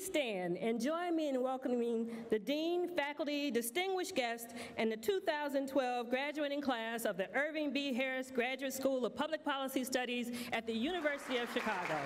stand and join me in welcoming the Dean, faculty, distinguished guests, and the 2012 graduating class of the Irving B. Harris Graduate School of Public Policy Studies at the University of Chicago.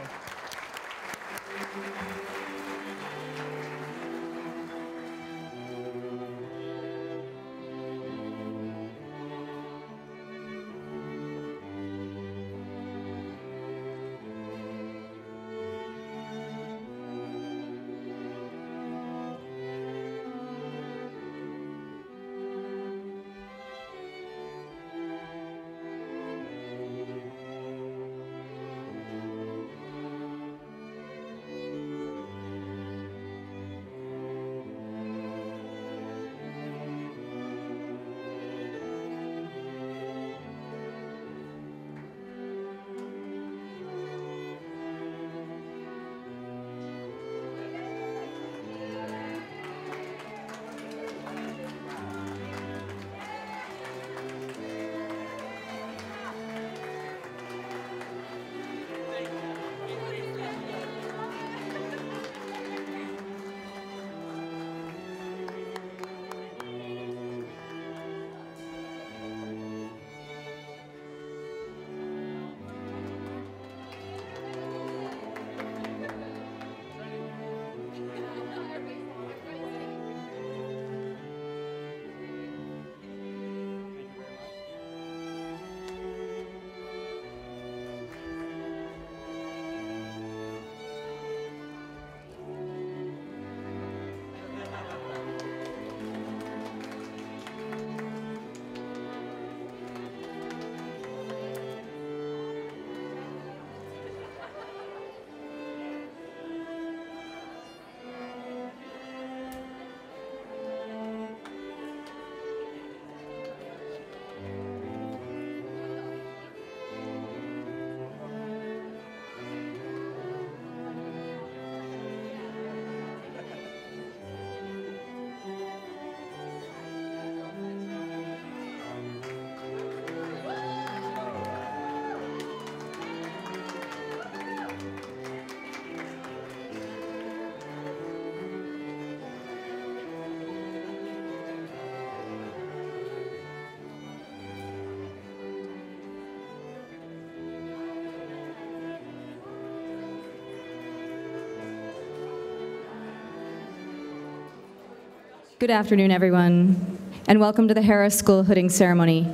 Good afternoon, everyone, and welcome to the Harris School hooding ceremony.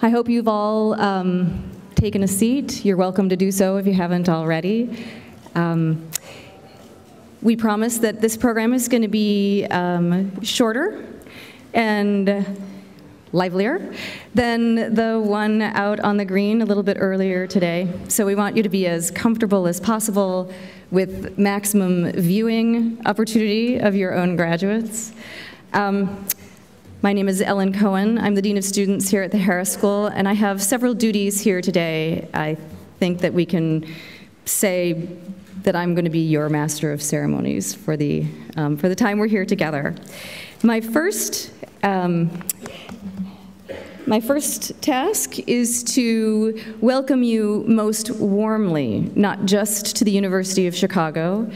I hope you've all taken a seat. You're welcome to do so if you haven't already. We promise that this program is going to be shorter and livelier than the one out on the green a little bit earlier today. So we want you to be as comfortable as possible with maximum viewing opportunity of your own graduates. My name is Ellen Cohen. I'm the Dean of Students here at the Harris School, and I have several duties here today. I think that we can say that I'm going to be your master of ceremonies for the time we're here together. My first task is to welcome you most warmly, not just to the University of Chicago,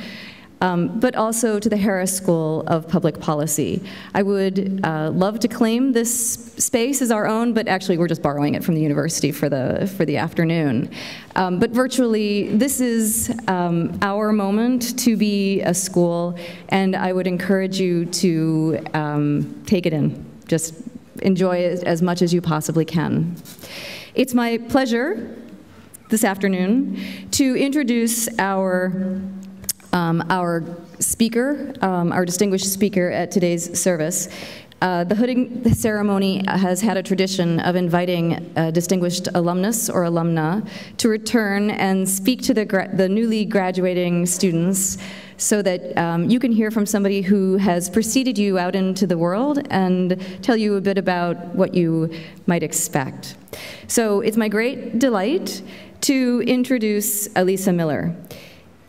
but also to the Harris School of Public Policy. I would love to claim this space as our own, but actually we're just borrowing it from the university for the afternoon. But virtually, this is our moment to be a school, and I would encourage you to take it in. Just enjoy it as much as you possibly can. It's my pleasure this afternoon to introduce our speaker, our distinguished speaker at today's service. The hooding ceremony has had a tradition of inviting a distinguished alumnus or alumna to return and speak to the newly graduating students so that you can hear from somebody who has preceded you out into the world and tell you a bit about what you might expect. So it's my great delight to introduce Alisa Miller.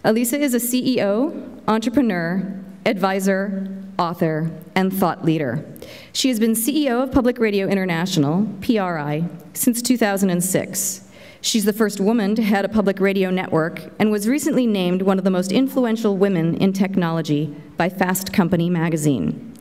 Alisa is a CEO, entrepreneur, advisor, author, and thought leader. She has been CEO of Public Radio International, PRI, since 2006. She's the first woman to head a public radio network and was recently named one of the most influential women in technology by Fast Company magazine.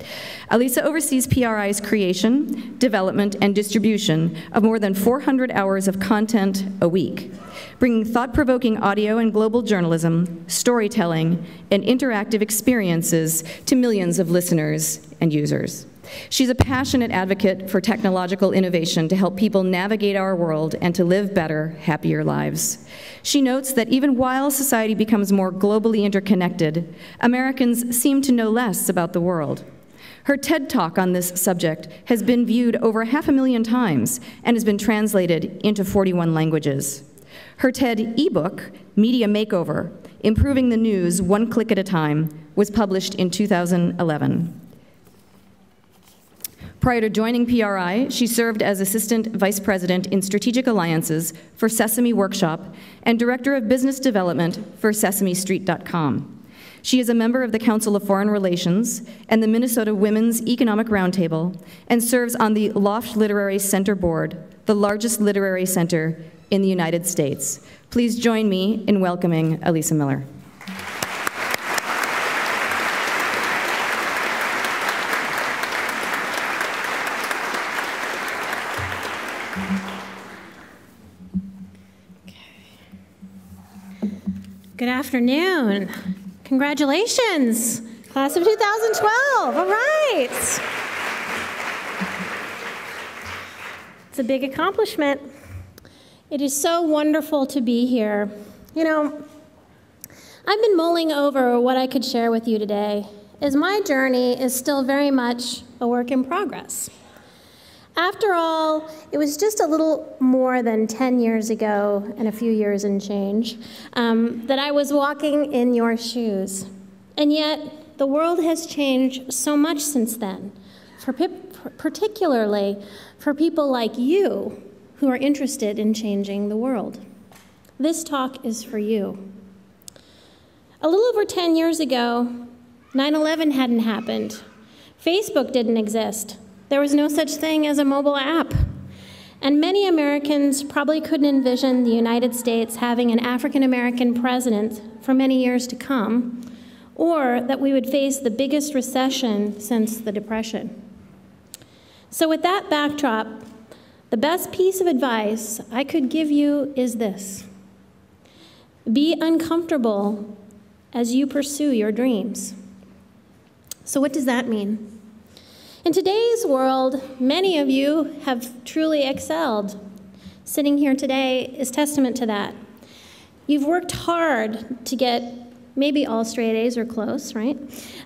Alisa oversees PRI's creation, development, and distribution of more than 400 hours of content a week, bringing thought-provoking audio and global journalism, storytelling, and interactive experiences to millions of listeners and users. She's a passionate advocate for technological innovation to help people navigate our world and to live better, happier lives. She notes that even while society becomes more globally interconnected, Americans seem to know less about the world. Her TED Talk on this subject has been viewed over 500,000 times and has been translated into 41 languages. Her TED ebook, Media Makeover, Improving the News One Click at a Time, was published in 2011. Prior to joining PRI, she served as Assistant Vice President in Strategic Alliances for Sesame Workshop and Director of Business Development for SesameStreet.com. She is a member of the Council of Foreign Relations and the Minnesota Women's Economic Roundtable and serves on the Loft Literary Center Board, the largest literary center in the United States. Please join me in welcoming Alisa Miller. Good afternoon. Congratulations, class of 2012. All right. It's a big accomplishment. It is so wonderful to be here. You know, I've been mulling over what I could share with you today, as my journey is still very much a work in progress. After all, it was just a little more than 10 years ago, and a few years and change, that I was walking in your shoes. And yet, the world has changed so much since then, particularly for people like you who are interested in changing the world. This talk is for you. A little over 10 years ago, 9/11 hadn't happened. Facebook didn't exist. There was no such thing as a mobile app. And many Americans probably couldn't envision the United States having an African-American president for many years to come, or that we would face the biggest recession since the Depression. So with that backdrop, the best piece of advice I could give you is this: be uncomfortable as you pursue your dreams. So what does that mean? In today's world, many of you have truly excelled. Sitting here today is testament to that. You've worked hard to get maybe all straight A's or close, right?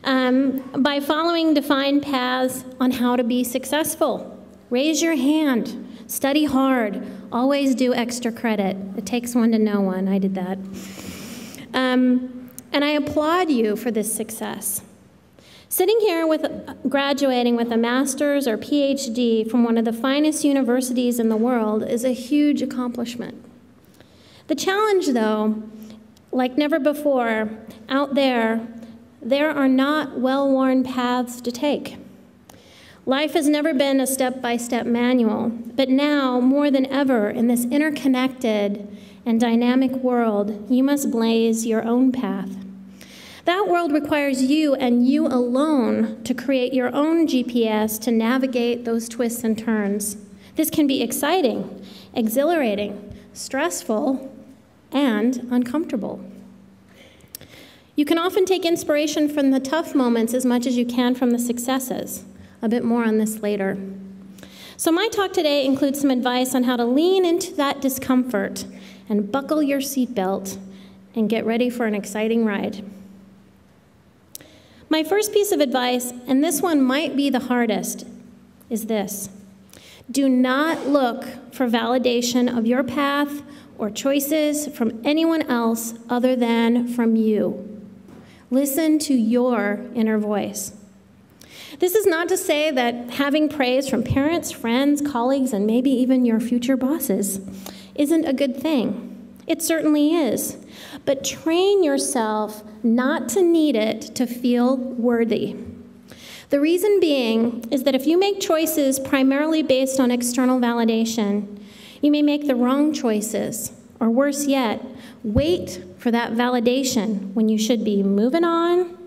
By following defined paths on how to be successful. Raise your hand, study hard, always do extra credit. It takes one to know one, I did that. And I applaud you for this success. Sitting here graduating with a master's or PhD from one of the finest universities in the world is a huge accomplishment. The challenge, though, like never before, out there are not well-worn paths to take. Life has never been a step-by-step manual, but now, more than ever, in this interconnected and dynamic world, you must blaze your own path. That world requires you and you alone to create your own GPS to navigate those twists and turns. This can be exciting, exhilarating, stressful, and uncomfortable. You can often take inspiration from the tough moments as much as you can from the successes. A bit more on this later. So my talk today includes some advice on how to lean into that discomfort and buckle your seatbelt and get ready for an exciting ride. My first piece of advice, and this one might be the hardest, is this: do not look for validation of your path or choices from anyone else other than from you. Listen to your inner voice. This is not to say that having praise from parents, friends, colleagues, and maybe even your future bosses isn't a good thing. It certainly is. But train yourself not to need it to feel worthy. The reason being is that if you make choices primarily based on external validation, You may make the wrong choices, or worse yet, wait for that validation when you should be moving on,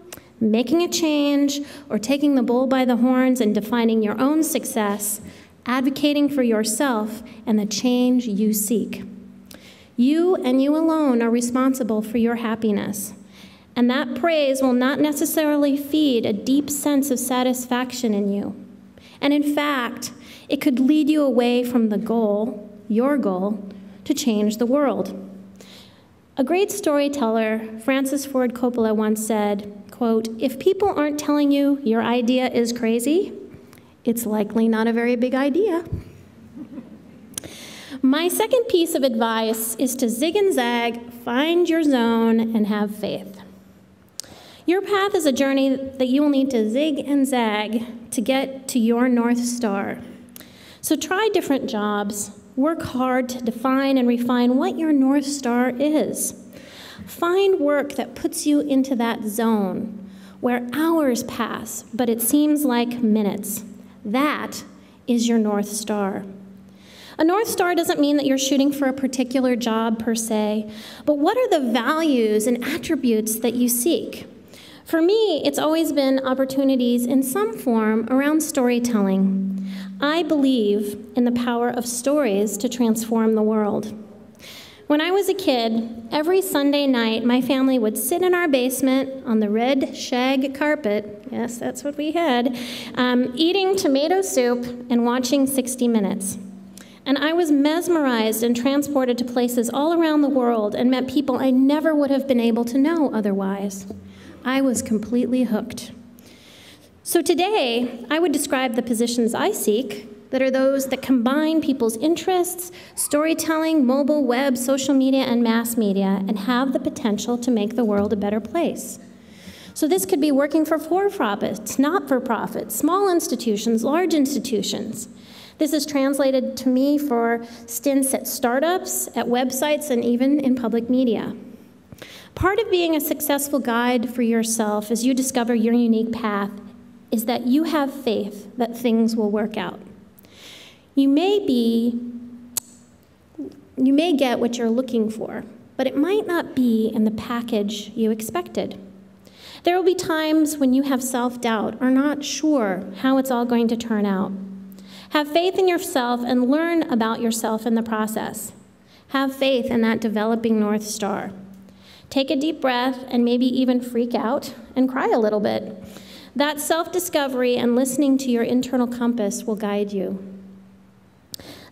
making a change, or taking the bull by the horns and defining your own success, advocating for yourself and the change you seek. You and you alone are responsible for your happiness, and that praise will not necessarily feed a deep sense of satisfaction in you. And in fact, it could lead you away from the goal, your goal, to change the world. A great storyteller, Francis Ford Coppola, once said, quote, "If people aren't telling you your idea is crazy, it's likely not a very big idea." My second piece of advice is to zig and zag, find your zone, and have faith. Your path is a journey that you will need to zig and zag to get to your North Star. So try different jobs. Work hard to define and refine what your North Star is. Find work that puts you into that zone where hours pass, but it seems like minutes. That is your North Star. A North Star doesn't mean that you're shooting for a particular job per se, but what are the values and attributes that you seek? For me, it's always been opportunities in some form around storytelling. I believe in the power of stories to transform the world. When I was a kid, every Sunday night, my family would sit in our basement on the red shag carpet, yes, that's what we had, eating tomato soup and watching 60 Minutes. And I was mesmerized and transported to places all around the world and met people I never would have been able to know otherwise. I was completely hooked. So today, I would describe the positions I seek that are those that combine people's interests, storytelling, mobile, web, social media, and mass media, and have the potential to make the world a better place. So this could be working for profits, not-for-profits, small institutions, large institutions. This is translated to me for stints at startups, at websites, and even in public media. Part of being a successful guide for yourself as you discover your unique path is that you have faith that things will work out. You may get what you're looking for, but it might not be in the package you expected. There will be times when you have self-doubt or not sure how it's all going to turn out. Have faith in yourself and learn about yourself in the process. Have faith in that developing North Star. Take a deep breath and maybe even freak out and cry a little bit. That self-discovery and listening to your internal compass will guide you.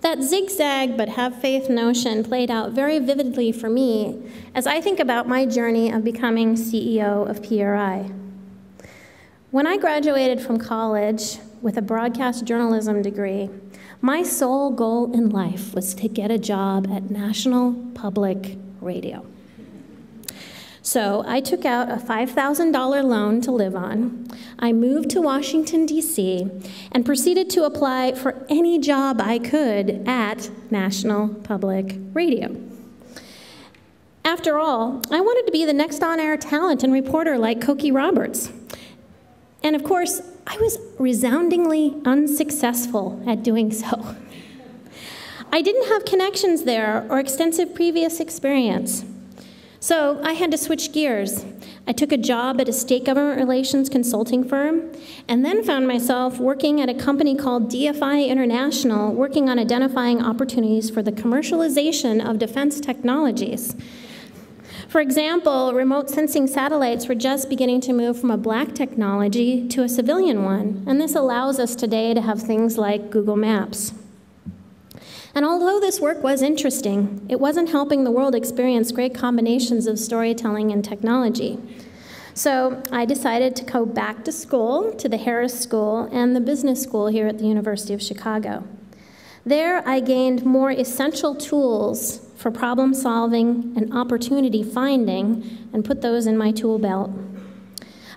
That zigzag but have faith notion played out very vividly for me as I think about my journey of becoming CEO of PRI. When I graduated from college with a broadcast journalism degree, my sole goal in life was to get a job at National Public Radio. So I took out a $5,000 loan to live on. I moved to Washington, D.C., and proceeded to apply for any job I could at National Public Radio. After all, I wanted to be the next on-air talent and reporter like Cokie Roberts. And of course, I was resoundingly unsuccessful at doing so. I didn't have connections there or extensive previous experience. So I had to switch gears. I took a job at a state government relations consulting firm, and then found myself working at a company called DFI International, working on identifying opportunities for the commercialization of defense technologies. For example, remote sensing satellites were just beginning to move from a black technology to a civilian one, and this allows us today to have things like Google Maps. And although this work was interesting, it wasn't helping the world experience great combinations of storytelling and technology. So I decided to go back to school, to the Harris School and the business school here at the University of Chicago. There I gained more essential tools for problem solving and opportunity finding and put those in my tool belt.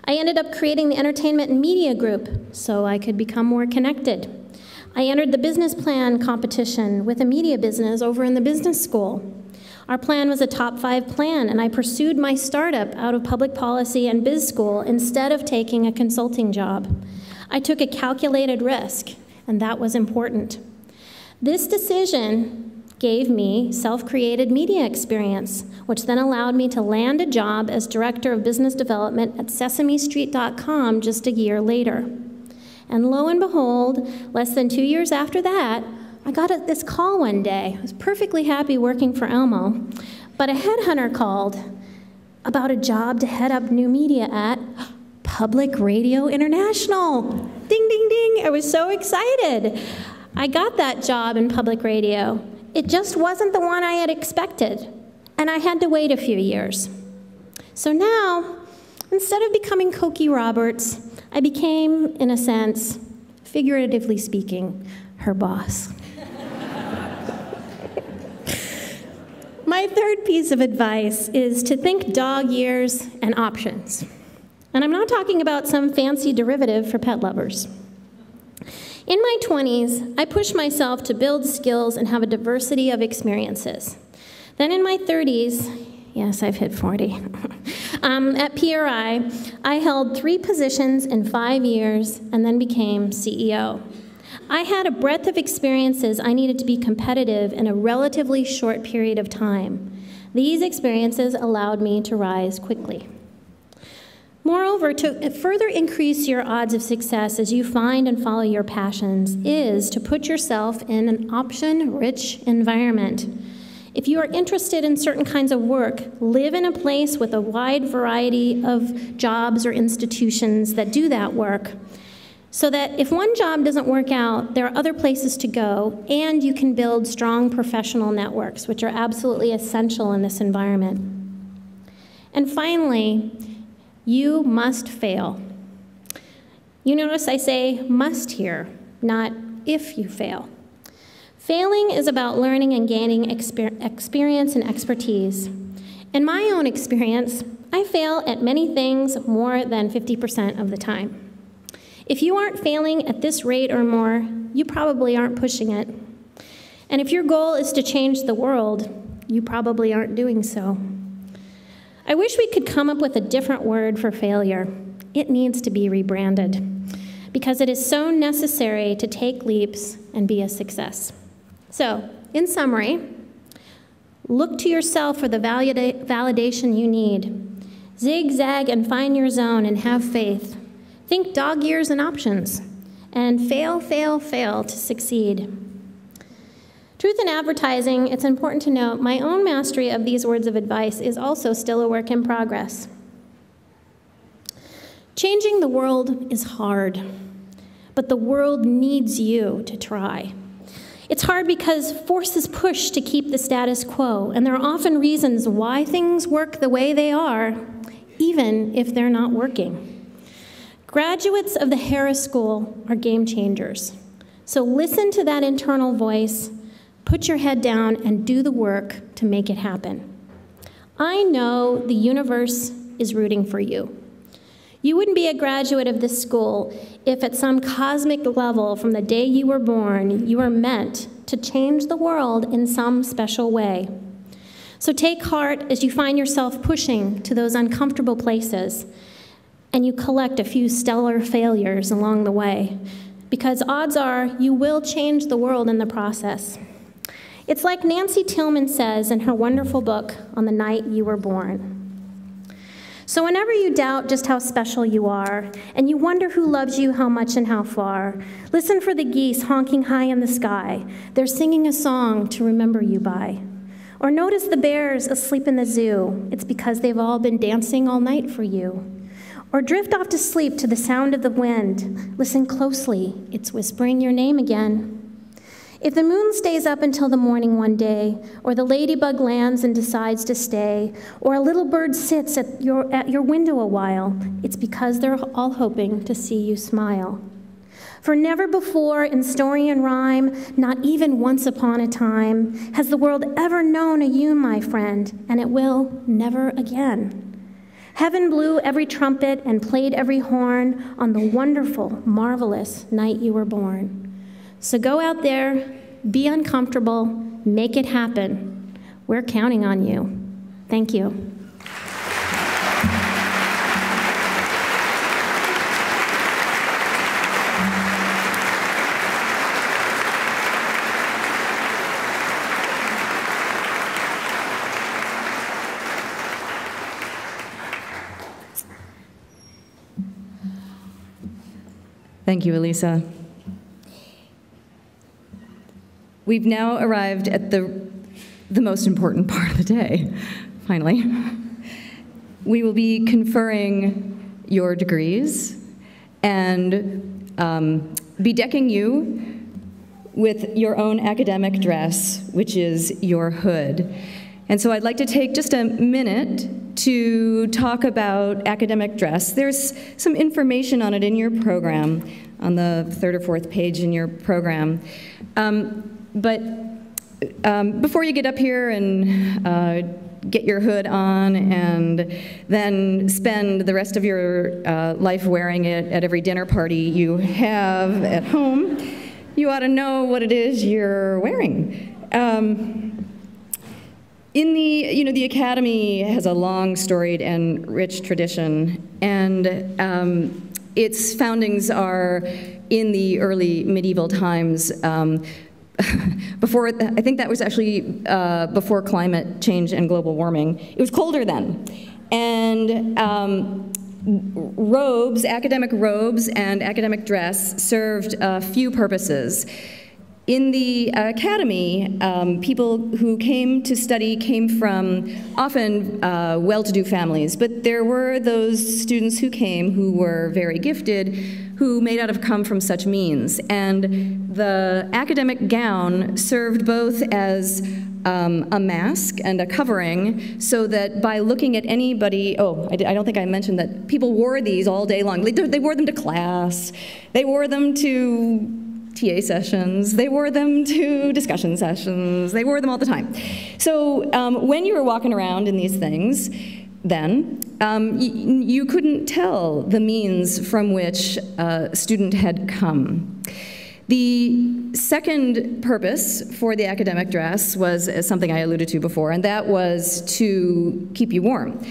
I ended up creating the entertainment and media group so I could become more connected. I entered the business plan competition with a media business over in the business school. Our plan was a top 5 plan, and I pursued my startup out of public policy and biz school instead of taking a consulting job. I took a calculated risk, and that was important. This decision gave me self-created media experience, which then allowed me to land a job as Director of Business Development at SesameStreet.com just a year later. And lo and behold, less than 2 years after that, I got this call one day. I was perfectly happy working for Elmo, but a headhunter called about a job to head up new media at Public Radio International. Ding, ding, ding. I was so excited. I got that job in public radio. It just wasn't the one I had expected, and I had to wait a few years. So now, instead of becoming Cokie Roberts, I became, in a sense, figuratively speaking, her boss. My third piece of advice is to think dog years and options. And I'm not talking about some fancy derivative for pet lovers. In my 20s, I pushed myself to build skills and have a diversity of experiences. Then in my 30s, yes, I've hit 40, at PRI, I held 3 positions in 5 years and then became CEO. I had a breadth of experiences I needed to be competitive in a relatively short period of time. These experiences allowed me to rise quickly. Moreover, to further increase your odds of success as you find and follow your passions is to put yourself in an option-rich environment. If you are interested in certain kinds of work, live in a place with a wide variety of jobs or institutions that do that work, so that if one job doesn't work out, there are other places to go, and you can build strong professional networks, which are absolutely essential in this environment. And finally, you must fail. You notice I say must here, not if you fail. Failing is about learning and gaining experience and expertise. In my own experience, I fail at many things more than 50% of the time. If you aren't failing at this rate or more, you probably aren't pushing it. And if your goal is to change the world, you probably aren't doing so. I wish we could come up with a different word for failure. It needs to be rebranded, because it is so necessary to take leaps and be a success. So, in summary, look to yourself for the validation you need. Zigzag and find your zone and have faith. Think dog years and options, and fail, fail, fail to succeed. Truth in advertising, it's important to note, my own mastery of these words of advice is also still a work in progress. Changing the world is hard, but the world needs you to try. It's hard because forces push to keep the status quo, and there are often reasons why things work the way they are, even if they're not working. Graduates of the Harris School are game changers. So listen to that internal voice, put your head down, and do the work to make it happen. I know the universe is rooting for you. You wouldn't be a graduate of this school if at some cosmic level from the day you were born, you were meant to change the world in some special way. So take heart as you find yourself pushing to those uncomfortable places, and you collect a few stellar failures along the way, because odds are you will change the world in the process. It's like Nancy Tillman says in her wonderful book, On the Night You Were Born. So whenever you doubt just how special you are, and you wonder who loves you, how much and how far, listen for the geese honking high in the sky. They're singing a song to remember you by. Or notice the bears asleep in the zoo. It's because they've all been dancing all night for you. Or drift off to sleep to the sound of the wind. Listen closely, it's whispering your name again. If the moon stays up until the morning one day, or the ladybug lands and decides to stay, or a little bird sits at your window a while, it's because they're all hoping to see you smile. For never before in story and rhyme, not even once upon a time, has the world ever known a you, my friend, and it will never again. Heaven blew every trumpet and played every horn on the wonderful, marvelous night you were born. So go out there, be uncomfortable, make it happen. We're counting on you. Thank you. Thank you, Alisa. We've now arrived at the most important part of the day, finally. We will be conferring your degrees and bedecking you with your own academic dress, which is your hood. And so I'd like to take just a minute to talk about academic dress. There's some information on it in your program, on the third or fourth page in your program. But before you get up here and get your hood on and then spend the rest of your life wearing it at every dinner party you have at home, you ought to know what it is you're wearing. The Academy has a long, storied, and rich tradition, and its foundings are in the early medieval times. I think that was actually before climate change and global warming. It was colder then, and robes, academic robes, and academic dress served a few purposes. In the Academy, people who came to study came from often well-to-do families, but there were those students who came who were very gifted, who may not have come from such means. And the academic gown served both as a mask and a covering, so that by looking at anybody, I don't think I mentioned that people wore these all day long. They wore them to class, they wore them to TA sessions, they wore them to discussion sessions, they wore them all the time. So when you were walking around in these things, then you couldn't tell the means from which a student had come. The second purpose for the academic dress was something I alluded to before, and that was to keep you warm.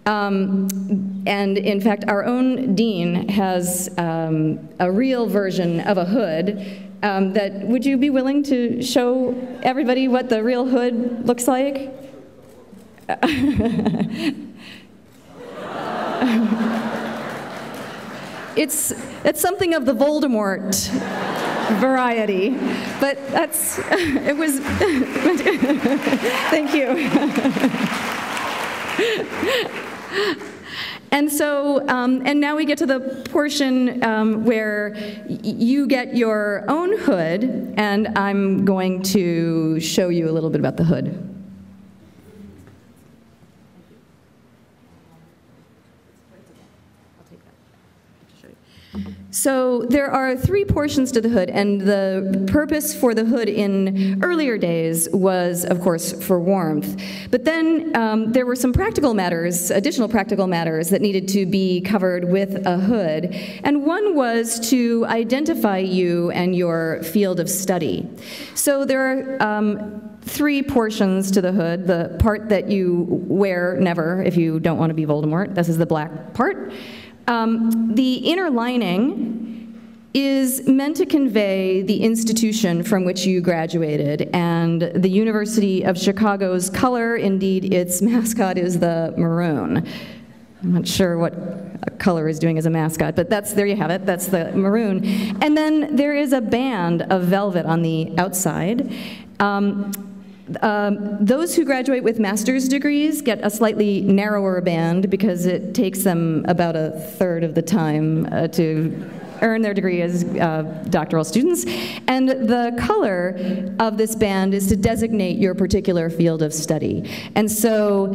And in fact, our own dean has a real version of a hood would you be willing to show everybody what the real hood looks like? It's something of the Voldemort variety, but it was, thank you. And so, and now we get to the portion where you get your own hood, and I'm going to show you a little bit about the hood. So there are three portions to the hood, and the purpose for the hood in earlier days was, of course, for warmth. But then there were some practical matters, additional practical matters that needed to be covered with a hood. And one was to identify you and your field of study. So there are three portions to the hood. The part that you wear never if you don't want to be Voldemort. This is the black part. The inner lining is meant to convey the institution from which you graduated, and the University of Chicago's color, indeed its mascot, is the maroon. I'm not sure what a color is doing as a mascot, but there you have it, that's the maroon. And then there is a band of velvet on the outside. Those who graduate with master's degrees get a slightly narrower band because it takes them about a third of the time to earn their degree as doctoral students. And the color of this band is to designate your particular field of study. And so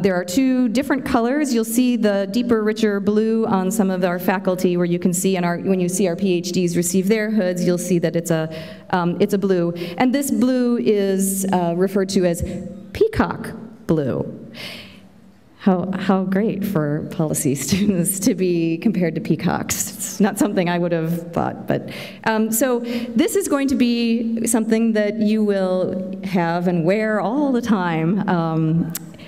there are two different colors. You'll see the deeper, richer blue on some of our faculty, where you can see, when you see our PhDs receive their hoods, you'll see that it's a blue. And this blue is referred to as peacock blue. How great for policy students to be compared to peacocks. It's not something I would have thought, but so this is going to be something that you will have and wear all the time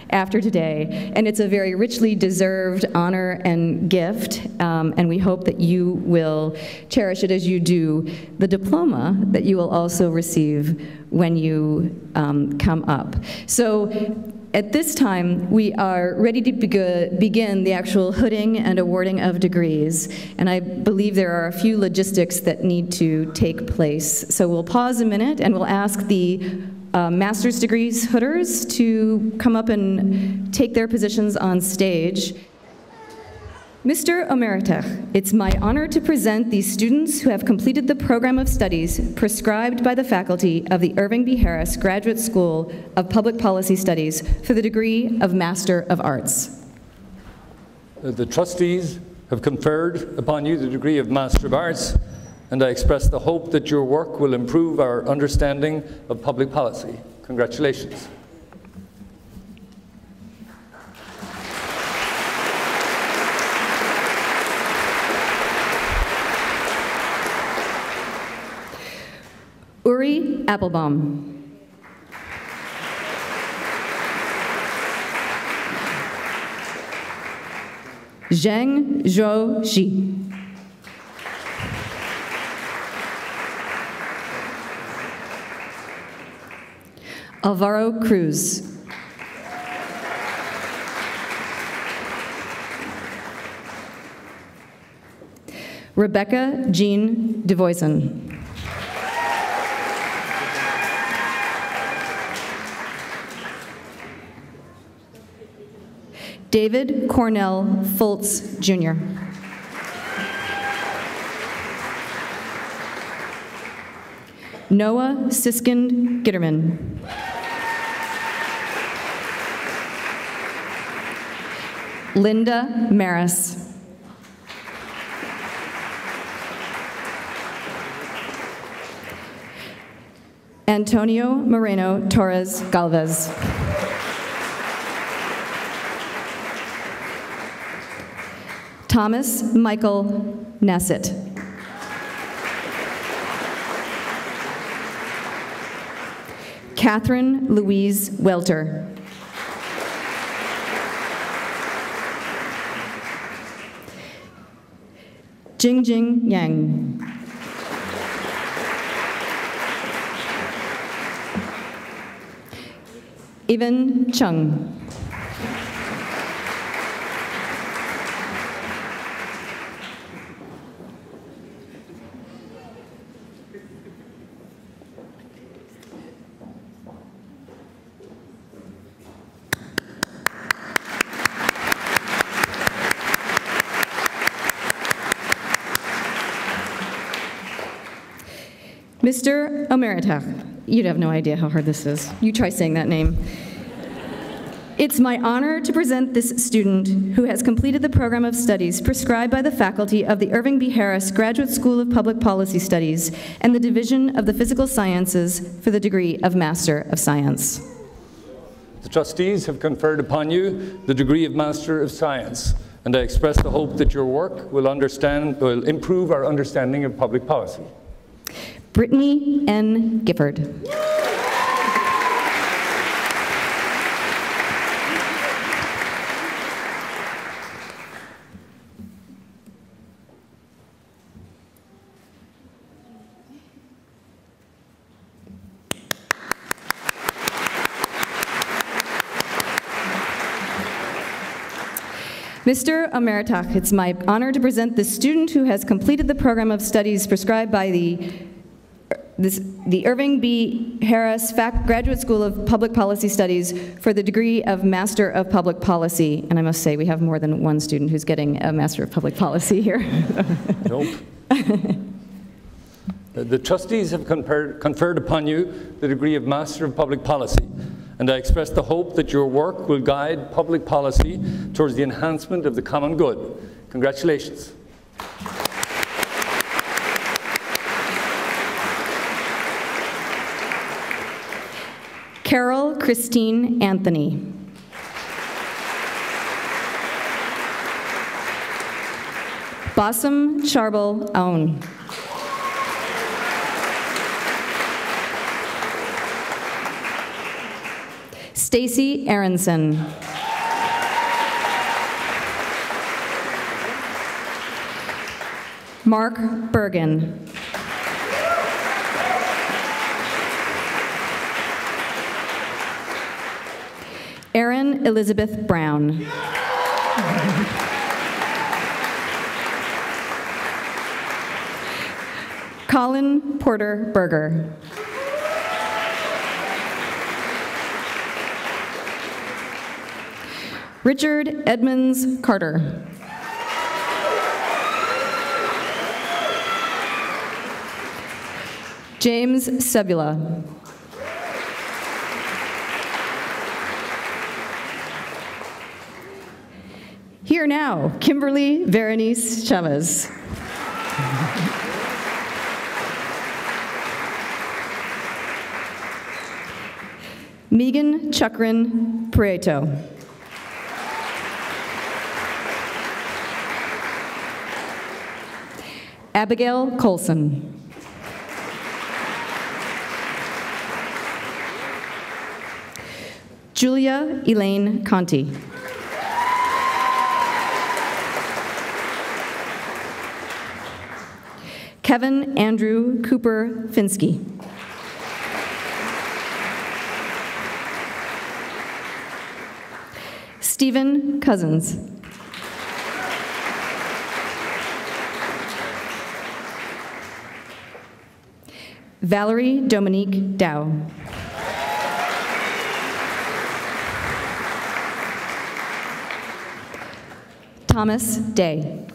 after today, and it's a very richly deserved honor and gift, and we hope that you will cherish it as you do the diploma that you will also receive when you come up. So At this time, we are ready to begin the actual hooding and awarding of degrees, and I believe there are a few logistics that need to take place. So we'll pause a minute and we'll ask the master's degrees hooders to come up and take their positions on stage. Mr. Emerita, it's my honor to present these students who have completed the program of studies prescribed by the faculty of the Irving B. Harris Graduate School of Public Policy Studies for the degree of Master of Arts. The trustees have conferred upon you the degree of Master of Arts, and I express the hope that your work will improve our understanding of public policy. Congratulations. Uri Applebaum. Zheng Zhou Xi. Alvaro Cruz. Rebecca Jean DeVoisen. David Cornell Fultz, Jr. Noah Siskind Gitterman. Linda Maris. Antonio Moreno Torres Galvez. Thomas Michael Nassett. Catherine Louise Welter. Jingjing Yang. Evan Chung. Mr. Emerita, you'd have no idea how hard this is. You try saying that name. It's my honor to present this student who has completed the program of studies prescribed by the faculty of the Irving B. Harris Graduate School of Public Policy Studies and the Division of the Physical Sciences for the degree of Master of Science. The trustees have conferred upon you the degree of Master of Science, and I express the hope that your work will improve our understanding of public policy. Brittany N. Gifford. Mr. Emerita, it's my honor to present the student who has completed the program of studies prescribed by the Irving B. Harris Graduate School of Public Policy Studies for the degree of Master of Public Policy. And I must say, we have more than one student who's getting a Master of Public Policy here. Nope. The trustees have conferred upon you the degree of Master of Public Policy, and I express the hope that your work will guide public policy towards the enhancement of the common good. Congratulations. Carol Christine Anthony. Bassam Charbel Aoun. Stacy Aronson. Mark Bergen. Erin Elizabeth Brown. Colin Porter Berger. Richard Edmonds Carter. James Sebula. Here now, Kimberly Berenice Chavez. Megan Chukrin Prieto. Abigail Colson. Julia Elaine Conti. Kevin Andrew Cooper Finsky. Stephen Cousins. Valerie Dominique Dow. Thomas Day.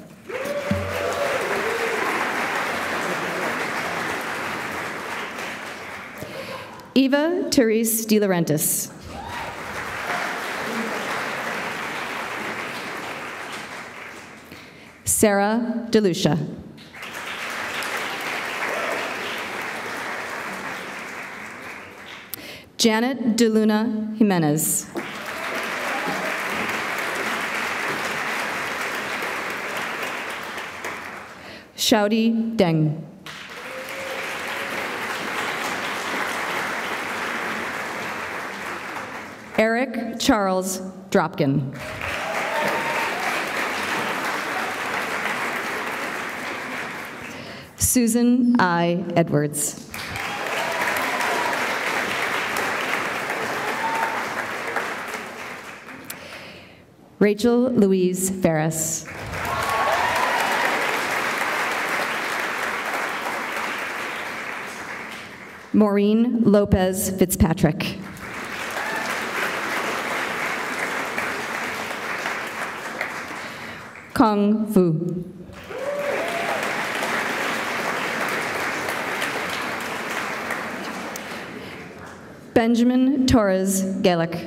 Eva Therese De Laurentiis. Sarah DeLucia. Janet DeLuna Jimenez. Shaudi Deng. Eric Charles Dropkin. Susan I. Edwards. Rachel Louise Ferris. Maureen Lopez Fitzpatrick. Kung Fu. Benjamin Torres Gaelic.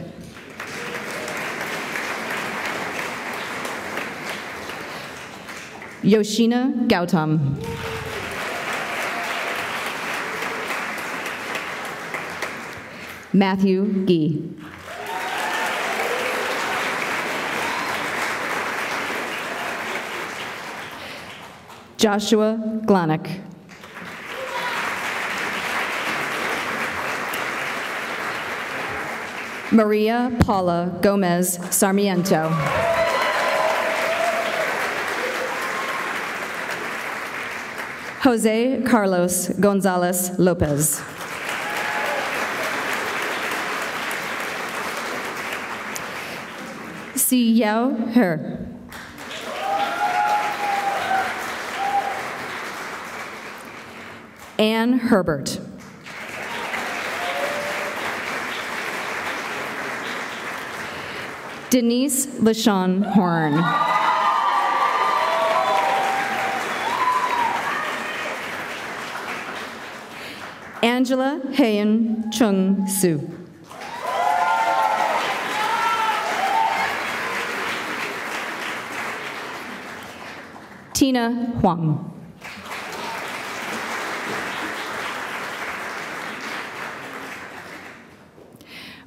Yoshina Gautam. Matthew Gee. Joshua Glonick. Maria Paula Gomez Sarmiento. Jose Carlos Gonzalez Lopez. Si Yao He. Anne Herbert. Denise LaShawn Horn. Angela Hayen Chung Su. Tina Huang.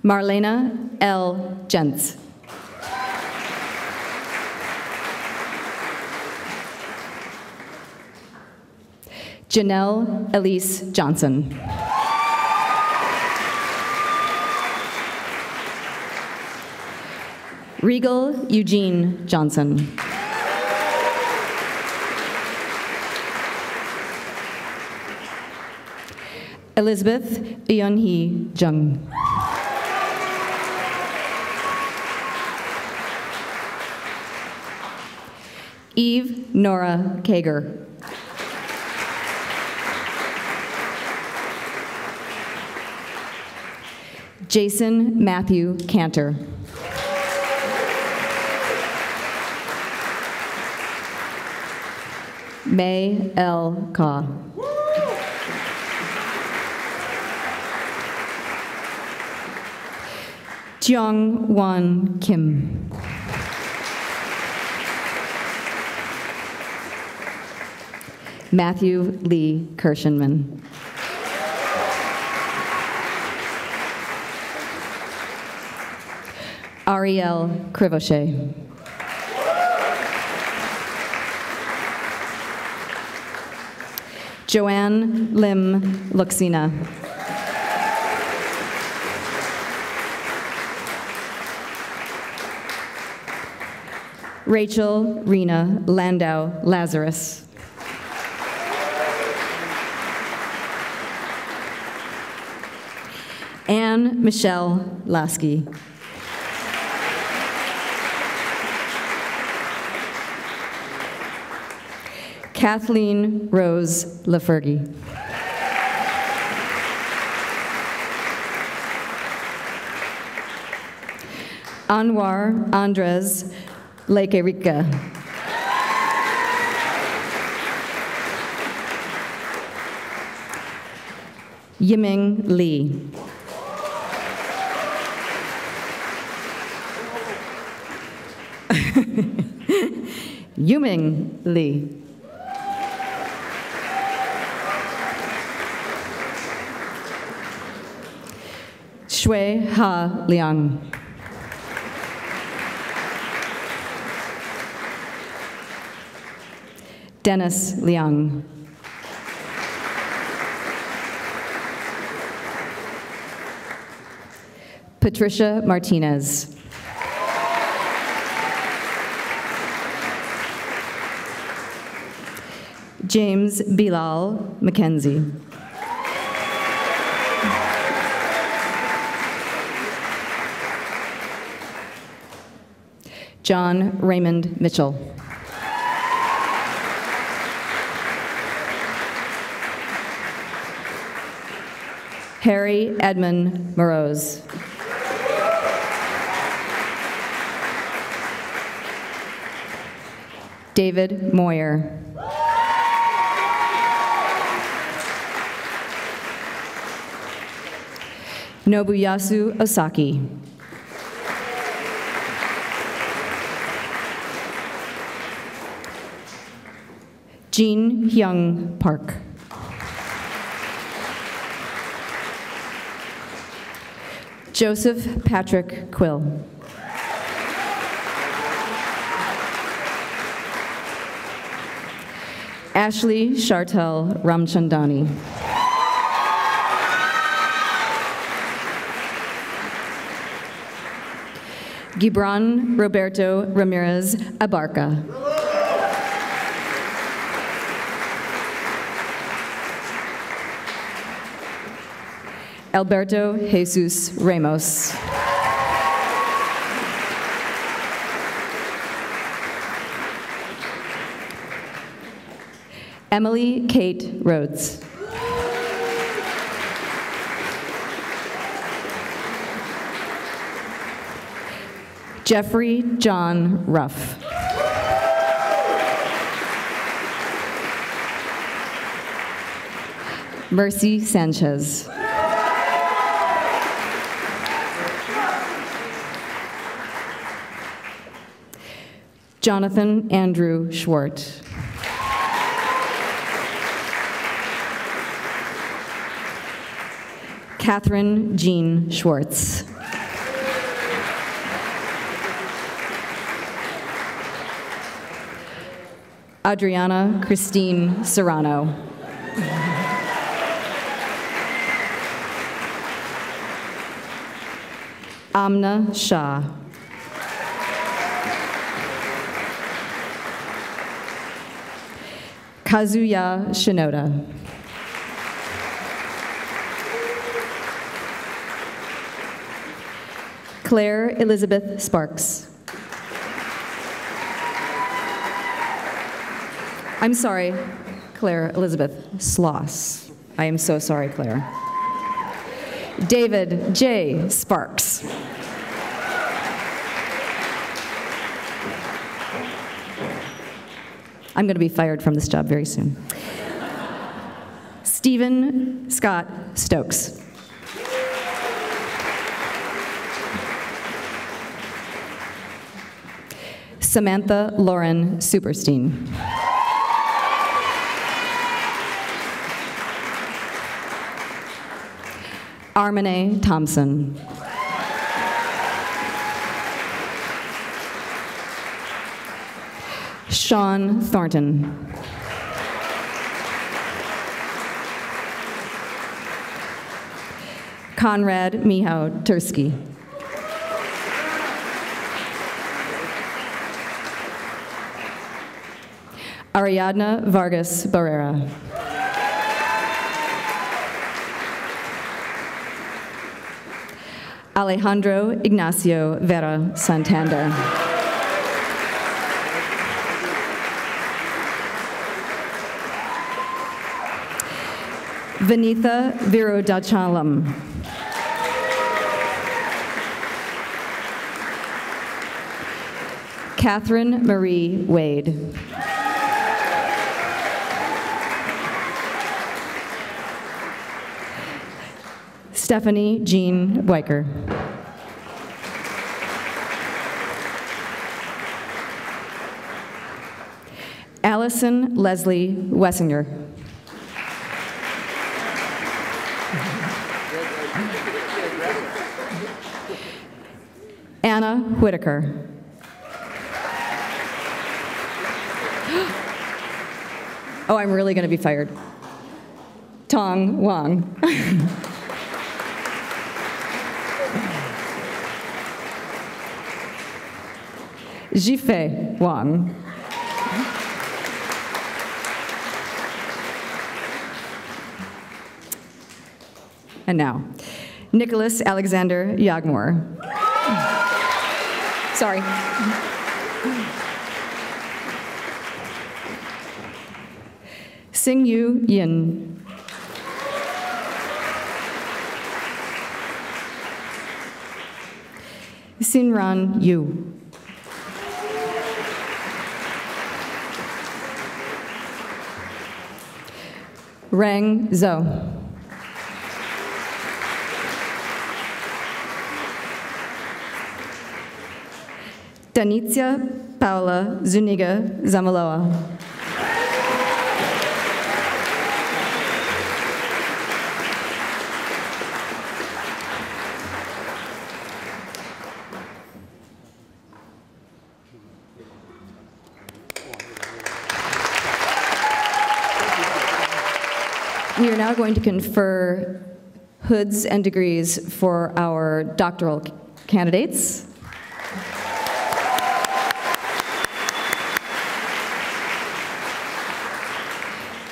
Marlena L. Jentz. Janelle Elise Johnson. Regal Eugene Johnson. Elizabeth Eunhee Jung. Eve Nora Kager. Jason Matthew Cantor. May L. Kaw. Jeong Won Kim. Matthew Lee Kirshenman. Ariel Crivochet. Joanne Lim Luxina. Rachel Rena Landau Lazarus. Anne Michelle Lasky. Kathleen Rose Lafergie. Anwar Andres Lequerica. Yiming Lee. Yuming Lee. Shui Ha Liang. Dennis Liang. Patricia Martinez. James Bilal McKenzie. John Raymond Mitchell. Harry Edmund Morose. David Moyer. Nobuyasu Osaki. Jean Hyung Park. Joseph Patrick Quill. Ashley Chartel Ramchandani. Gibran Roberto Ramirez Abarca. Alberto Jesus Ramos. Emily Kate Rhodes. Jeffrey John Ruff. Mercy Sanchez. Jonathan Andrew Schwartz. Catherine Jean Schwartz. Adriana Christine Serrano. Amna Shah. Kazuya Shinoda. Claire Elizabeth Sparks. I'm sorry, Claire Elizabeth Sloss. I am so sorry, Claire. David J. Sparks. I'm going to be fired from this job very soon. Stephen Scott Stokes. Samantha Lauren Superstein. Armene Thompson. Sean Thornton. Conrad Mihao Tursky. Ariadna Vargas Barrera. Alejandro Ignacio Vera Santander. Vinitha Virudachalam. Catherine Marie Wade. Stephanie Jean Weicker. Allison Leslie Wessinger. Anna Whitaker. Oh, I'm really going to be fired. Tong Wang. Jifei Wang. And now, Nicholas Alexander Yagmore. Sorry. Sing Yu Yin. Sinran Yu. Rang Zhou. Danitia Paula Zuniga Zamaloa. We are now going to confer hoods and degrees for our doctoral candidates.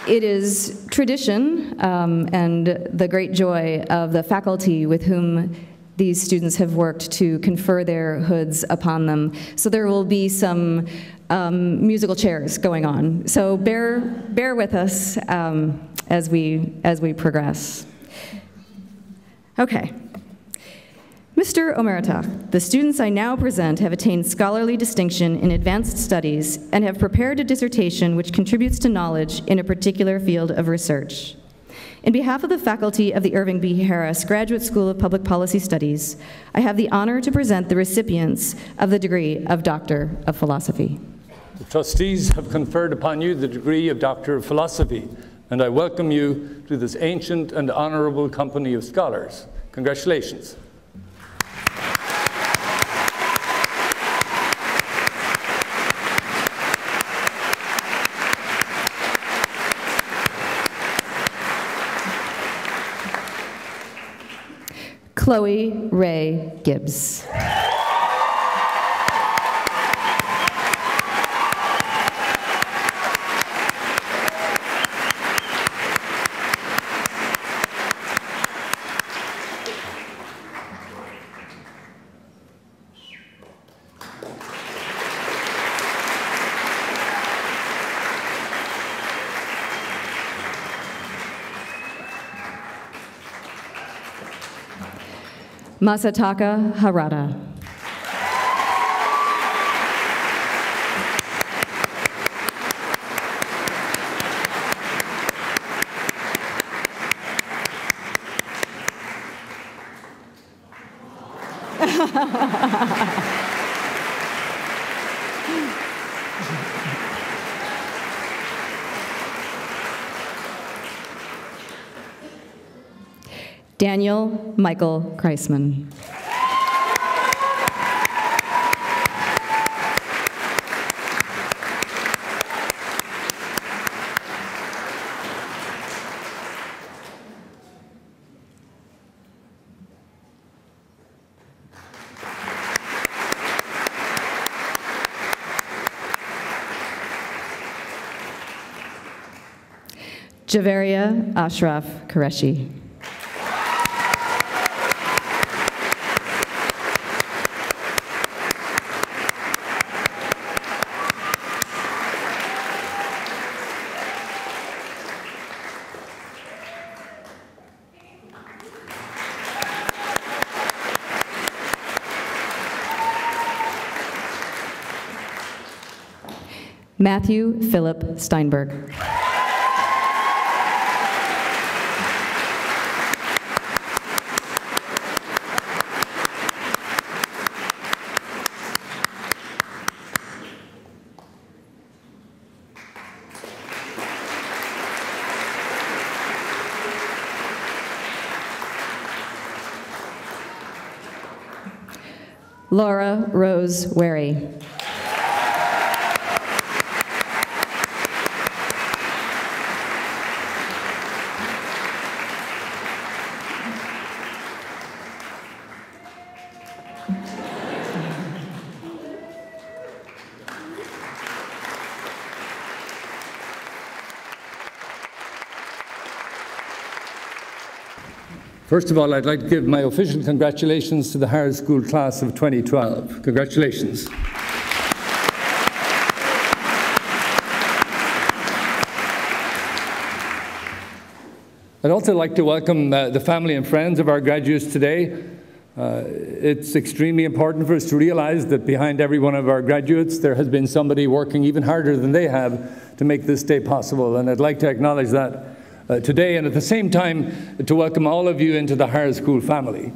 It is tradition and the great joy of the faculty with whom these students have worked to confer their hoods upon them. So there will be some musical chairs going on. So bear with us as we progress. Okay. Mr. Omerta, the students I now present have attained scholarly distinction in advanced studies and have prepared a dissertation which contributes to knowledge in a particular field of research. In behalf of the faculty of the Irving B. Harris Graduate School of Public Policy Studies, I have the honor to present the recipients of the degree of Doctor of Philosophy. The trustees have conferred upon you the degree of Doctor of Philosophy, and I welcome you to this ancient and honorable company of scholars. Congratulations. Chloe Ray Gibbs. Masataka Harada. Daniel Michael Kreisman. Javaria Ashraf Qureshi. Matthew Philip Steinberg. Laura Rose Wary. First of all, I'd like to give my official congratulations to the Harris School class of 2012. Congratulations. I'd also like to welcome the family and friends of our graduates today. It's extremely important for us to realize that behind every one of our graduates there has been somebody working even harder than they have to make this day possible, and I'd like to acknowledge that today, and at the same time to welcome all of you into the Harris School family.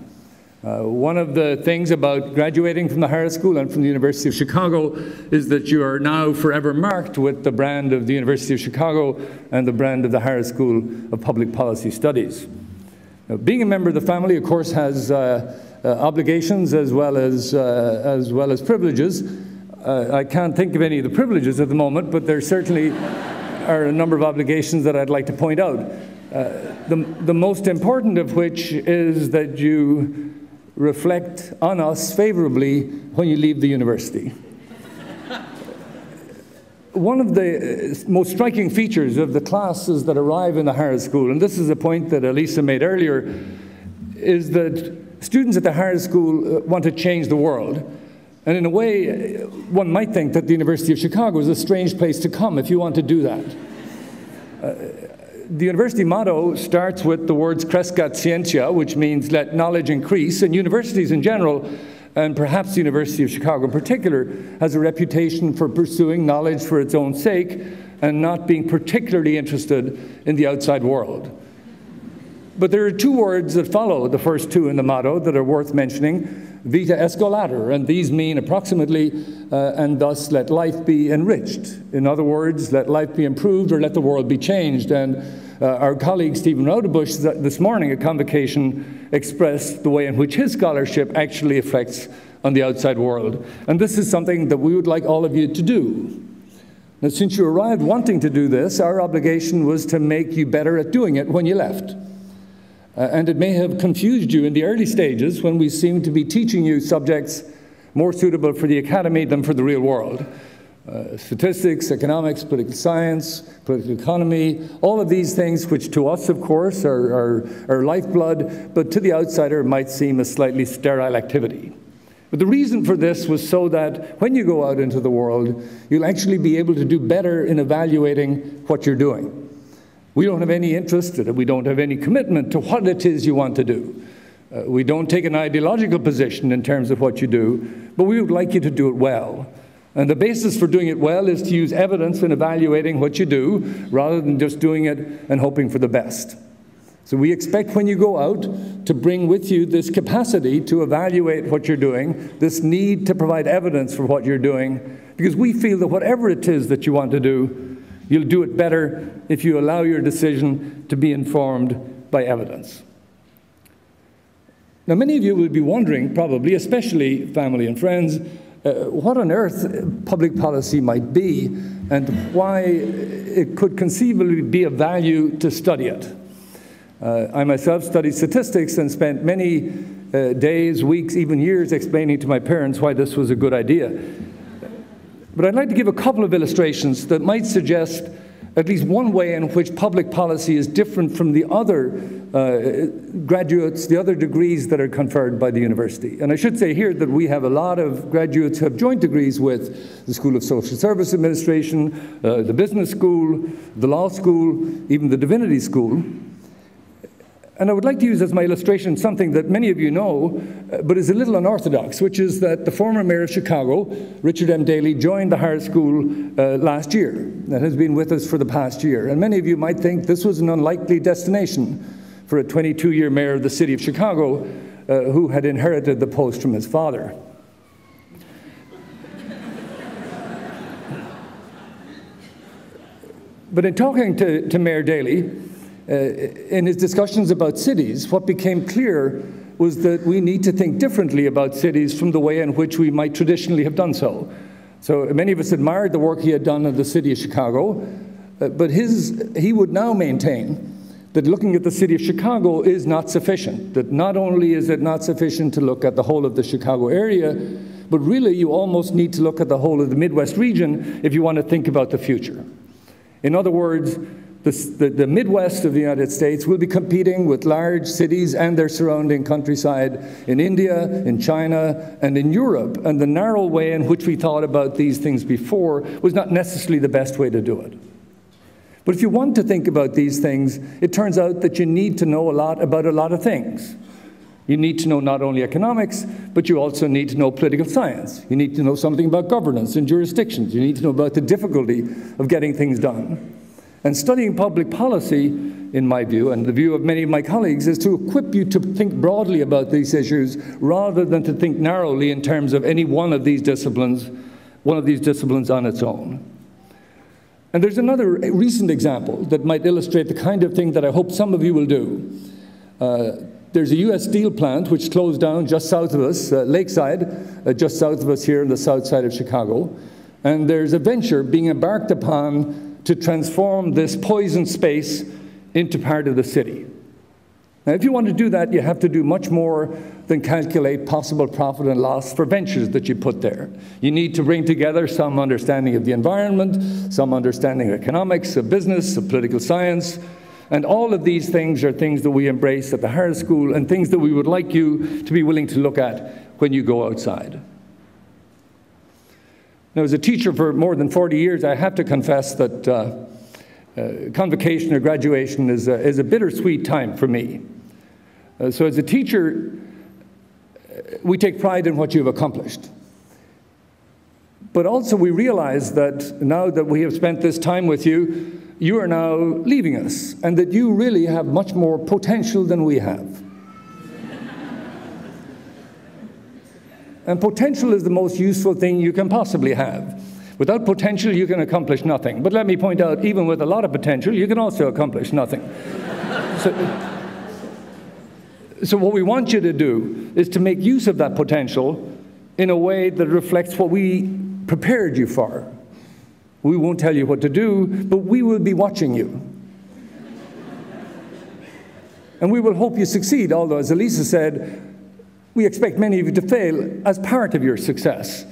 One of the things about graduating from the Harris School and from the University of Chicago is that you are now forever marked with the brand of the University of Chicago and the brand of the Harris School of Public Policy Studies. Now, being a member of the family, of course, has obligations as well as privileges. I can't think of any of the privileges at the moment, but there certainly are a number of obligations that I'd like to point out. The most important of which is that you reflect on us favorably when you leave the university. One of the most striking features of the classes that arrive in the Harris School, and this is a point that Alisa made earlier, is that students at the Harris School want to change the world. And in a way, one might think that the University of Chicago is a strange place to come if you want to do that. The university motto starts with the words Crescat Scientia, which means let knowledge increase, and universities in general, and perhaps the University of Chicago in particular, has a reputation for pursuing knowledge for its own sake and not being particularly interested in the outside world. But there are two words that follow the first two in the motto that are worth mentioning, vita escolator, and these mean approximately, and thus let life be enriched. In other words, let life be improved or let the world be changed. And our colleague Stephen Rodebush this morning at convocation expressed the way in which his scholarship actually affects on the outside world. And this is something that we would like all of you to do. Now, since you arrived wanting to do this, our obligation was to make you better at doing it when you left. And it may have confused you in the early stages when we seemed to be teaching you subjects more suitable for the academy than for the real world. Statistics, economics, political science, political economy, all of these things which to us, of course, are lifeblood, but to the outsider might seem a slightly sterile activity. But the reason for this was so that when you go out into the world, you'll actually be able to do better in evaluating what you're doing. We don't have any interest, we don't have any commitment to what it is you want to do. We don't take an ideological position in terms of what you do, but we would like you to do it well. And the basis for doing it well is to use evidence in evaluating what you do, rather than just doing it and hoping for the best. So we expect when you go out to bring with you this capacity to evaluate what you're doing, this need to provide evidence for what you're doing, because we feel that whatever it is that you want to do, you'll do it better if you allow your decision to be informed by evidence. Now, many of you will be wondering, probably, especially family and friends, what on earth public policy might be and why it could conceivably be of value to study it. I myself studied statistics and spent many days, weeks, even years explaining to my parents why this was a good idea. But I'd like to give a couple of illustrations that might suggest at least one way in which public policy is different from the other graduates, the other degrees that are conferred by the university. And I should say here that we have a lot of graduates who have joint degrees with the School of Social Service Administration, the Business School, the Law School, even the Divinity School. And I would like to use as my illustration something that many of you know, but is a little unorthodox, which is that the former mayor of Chicago, Richard M. Daley, joined the higher school last year, and has been with us for the past year. And many of you might think this was an unlikely destination for a 22-year mayor of the city of Chicago who had inherited the post from his father. But in talking to Mayor Daley, in his discussions about cities, what became clear was that we need to think differently about cities from the way in which we might traditionally have done so. So many of us admired the work he had done in the city of Chicago, but he would now maintain that looking at the city of Chicago is not sufficient, that not only is it not sufficient to look at the whole of the Chicago area, but really you almost need to look at the whole of the Midwest region if you want to think about the future. In other words, the Midwest of the United States will be competing with large cities and their surrounding countryside in India, in China, and in Europe. And the narrow way in which we thought about these things before was not necessarily the best way to do it. But if you want to think about these things, it turns out that you need to know a lot about a lot of things. You need to know not only economics, but you also need to know political science. You need to know something about governance and jurisdictions. You need to know about the difficulty of getting things done. And studying public policy, in my view, and the view of many of my colleagues, is to equip you to think broadly about these issues rather than to think narrowly in terms of any one of these disciplines on its own. And there's another recent example that might illustrate the kind of thing that I hope some of you will do. There's a U.S. steel plant which closed down just south of us, Lakeside, just south of us here in the south side of Chicago. And there's a venture being embarked upon to transform this poison space into part of the city. Now, if you want to do that, you have to do much more than calculate possible profit and loss for ventures that you put there. You need to bring together some understanding of the environment, some understanding of economics, of business, of political science, and all of these things are things that we embrace at the higher school and things that we would like you to be willing to look at when you go outside. Now, as a teacher for more than 40 years, I have to confess that convocation or graduation is a bittersweet time for me. So as a teacher, we take pride in what you've accomplished. But also we realize that now that we have spent this time with you, you are now leaving us, and that you really have much more potential than we have. And potential is the most useful thing you can possibly have. Without potential, you can accomplish nothing. But let me point out, even with a lot of potential, you can also accomplish nothing. So what we want you to do is to make use of that potential in a way that reflects what we prepared you for. We won't tell you what to do, but we will be watching you. And we will hope you succeed, although, as Alisa said, we expect many of you to fail as part of your success.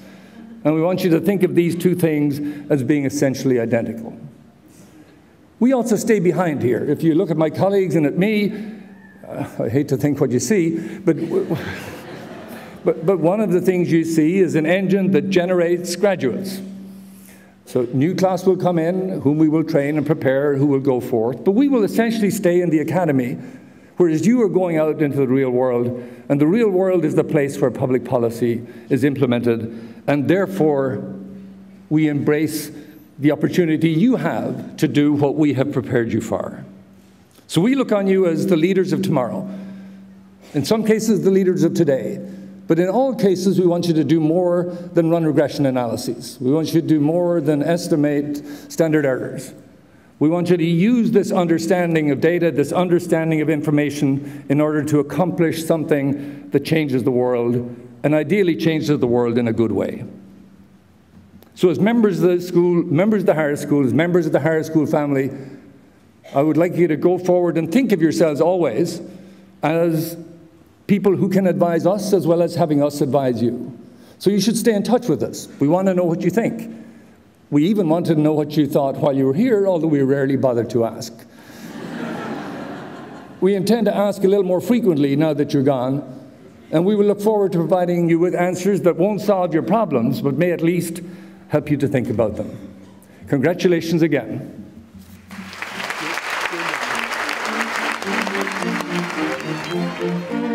And we want you to think of these two things as being essentially identical. We also stay behind here. If you look at my colleagues and at me, I hate to think what you see, but one of the things you see is an engine that generates graduates. So new class will come in, whom we will train and prepare, who will go forth. But we will essentially stay in the academy, whereas you are going out into the real world, and the real world is the place where public policy is implemented, and therefore we embrace the opportunity you have to do what we have prepared you for. So we look on you as the leaders of tomorrow. In some cases, the leaders of today. But in all cases, we want you to do more than run regression analyses. We want you to do more than estimate standard errors. We want you to use this understanding of data, this understanding of information, in order to accomplish something that changes the world, and ideally changes the world in a good way. So as members of the school, members of the higher school, as members of the higher school family, I would like you to go forward and think of yourselves always as people who can advise us as well as having us advise you. So you should stay in touch with us. We want to know what you think. We even wanted to know what you thought while you were here, although we rarely bothered to ask. We intend to ask a little more frequently now that you're gone, and we will look forward to providing you with answers that won't solve your problems, but may at least help you to think about them. Congratulations again. Thank you.